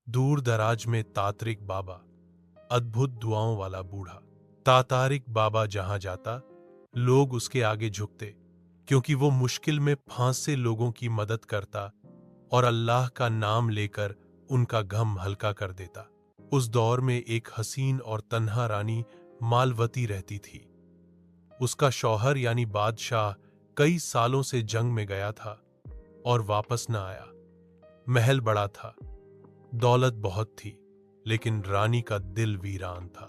दूर दराज में तांत्रिक बाबा, अद्भुत दुआओं वाला बूढ़ा। तातारिक बाबा जहां जाता, लोग उसके आगे झुकते, क्योंकि वो मुश्किल में फांसे लोगों की मदद करता और अल्लाह का नाम लेकर उनका गम हल्का कर देता। उस दौर में एक हसीन और तन्हा रानी मालवती रहती थी। उसका शौहर यानी बादशाह कई सालों से जंग में गया था और वापस न आया। महल बड़ा था, दौलत बहुत थी, लेकिन रानी का दिल वीरान था।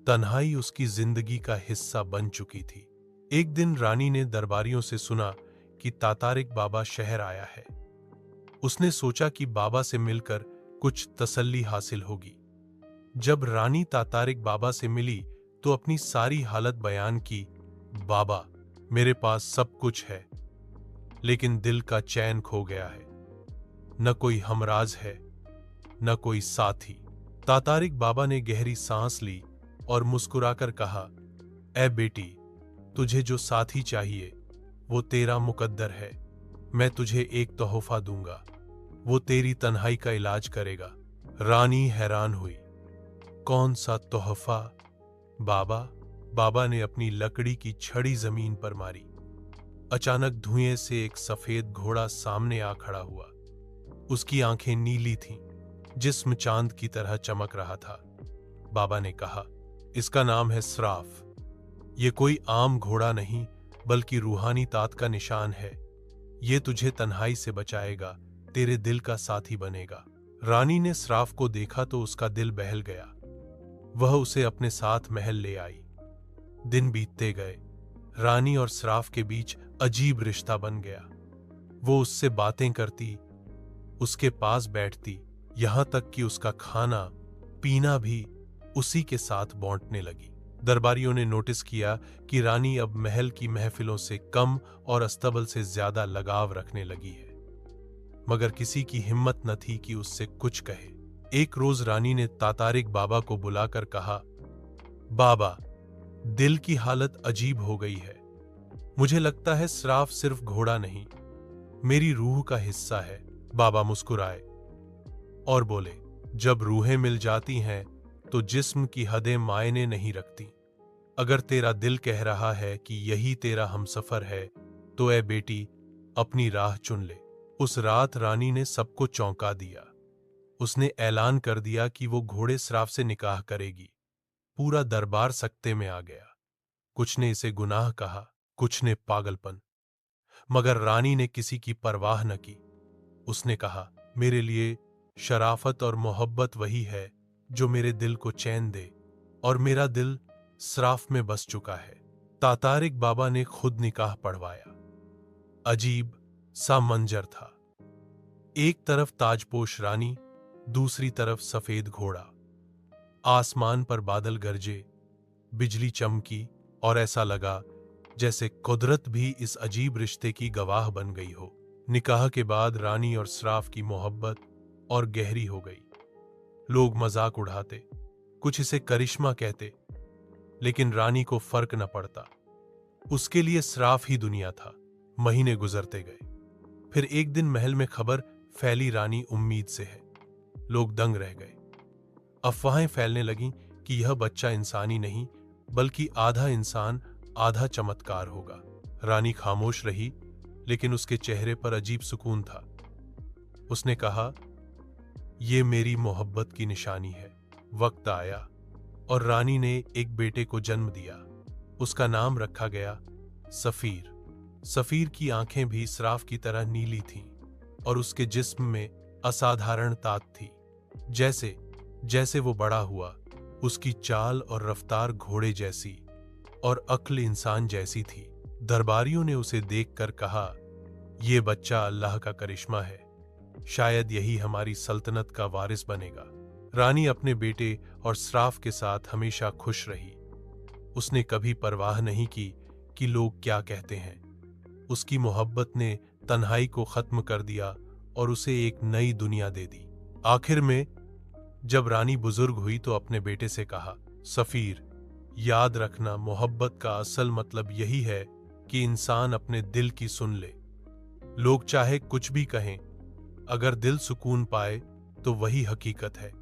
तन्हाई उसकी जिंदगी का हिस्सा बन चुकी थी। एक दिन रानी ने दरबारियों से सुना कि तातारिक बाबा शहर आया है। उसने सोचा कि बाबा से मिलकर कुछ तसल्ली हासिल होगी। जब रानी तातारिक बाबा से मिली तो अपनी सारी हालत बयान की। बाबा, मेरे पास सब कुछ है, लेकिन दिल का चैन खो गया है। न कोई हमराज है, न कोई साथी। तातारिक बाबा ने गहरी सांस ली और मुस्कुराकर कहा, ऐ बेटी, तुझे जो साथी चाहिए वो तेरा मुकद्दर है। मैं तुझे एक तोहफा दूंगा, वो तेरी तन्हाई का इलाज करेगा। रानी हैरान हुई। कौन सा तोहफा बाबा? बाबा ने अपनी लकड़ी की छड़ी जमीन पर मारी। अचानक धुएं से एक सफेद घोड़ा सामने आ खड़ा हुआ। उसकी आंखें नीली थीं, जिस्म चांद की तरह चमक रहा था। बाबा ने कहा, इसका नाम है स्राफ। ये कोई आम घोड़ा नहीं, बल्कि रूहानी तात का निशान है। ये तुझे तन्हाई से बचाएगा, तेरे दिल का साथी बनेगा। रानी ने स्राफ को देखा तो उसका दिल बहल गया। वह उसे अपने साथ महल ले आई। दिन बीतते गए। रानी और स्राफ के बीच अजीब रिश्ता बन गया। वो उससे बातें करती, उसके पास बैठती, यहां तक कि उसका खाना पीना भी उसी के साथ बांटने लगी। दरबारियों ने नोटिस किया कि रानी अब महल की महफिलों से कम और अस्तबल से ज्यादा लगाव रखने लगी है, मगर किसी की हिम्मत न थी कि उससे कुछ कहे। एक रोज रानी ने तातारिक बाबा को बुलाकर कहा, बाबा, दिल की हालत अजीब हो गई है। मुझे लगता है स्राफ सिर्फ घोड़ा नहीं, मेरी रूह का हिस्सा है। बाबा मुस्कुराए और बोले, जब रूहें मिल जाती हैं तो जिस्म की हदें मायने नहीं रखती। अगर तेरा दिल कह रहा है कि यही तेरा हमसफर है, तो ऐ बेटी, अपनी राह चुन ले। उस रात रानी ने सबको चौंका दिया। उसने ऐलान कर दिया कि वो घोड़े स्राफ से निकाह करेगी। पूरा दरबार सकते में आ गया। कुछ ने इसे गुनाह कहा, कुछ ने पागलपन, मगर रानी ने किसी की परवाह न की। उसने कहा, मेरे लिए शराफत और मोहब्बत वही है जो मेरे दिल को चैन दे, और मेरा दिल स्राफ में बस चुका है। तातारिक बाबा ने खुद निकाह पढ़वाया। अजीब सा मंजर था। एक तरफ ताजपोश रानी, दूसरी तरफ सफेद घोड़ा। आसमान पर बादल गरजे, बिजली चमकी, और ऐसा लगा जैसे कुदरत भी इस अजीब रिश्ते की गवाह बन गई हो। निकाह के बाद रानी और स्राफ की मोहब्बत और गहरी हो गई। लोग मजाक उड़ाते, कुछ इसे करिश्मा कहते, लेकिन रानी को फर्क न पड़ता। उसके लिए स्राफ ही दुनिया था। महीने गुजरते गए। फिर एक दिन महल में खबर फैली, रानी उम्मीद से है। लोग दंग रह गए। अफवाहें फैलने लगीं कि यह बच्चा इंसानी नहीं, बल्कि आधा इंसान आधा चमत्कार होगा। रानी खामोश रही, लेकिन उसके चेहरे पर अजीब सुकून था। उसने कहा, यह मेरी मोहब्बत की निशानी है। वक्त आया और रानी ने एक बेटे को जन्म दिया। उसका नाम रखा गया सफीर। सफीर की आंखें भी स्राफ की तरह नीली थीं और उसके जिस्म में असाधारण तात थी। जैसे जैसे वो बड़ा हुआ, उसकी चाल और रफ्तार घोड़े जैसी और अक्ल इंसान जैसी थी। दरबारियों ने उसे देखकर कहा, यह बच्चा अल्लाह का करिश्मा है, शायद यही हमारी सल्तनत का वारिस बनेगा। रानी अपने बेटे और स्राफ के साथ हमेशा खुश रही। उसने कभी परवाह नहीं की कि लोग क्या कहते हैं। उसकी मोहब्बत ने तन्हाई को खत्म कर दिया और उसे एक नई दुनिया दे दी। आखिर में जब रानी बुजुर्ग हुई तो अपने बेटे से कहा, सफीर, याद रखना, मोहब्बत का असल मतलब यही है कि इंसान अपने दिल की सुन ले। लोग चाहे कुछ भी कहें, अगर दिल सुकून पाए तो वही हकीकत है।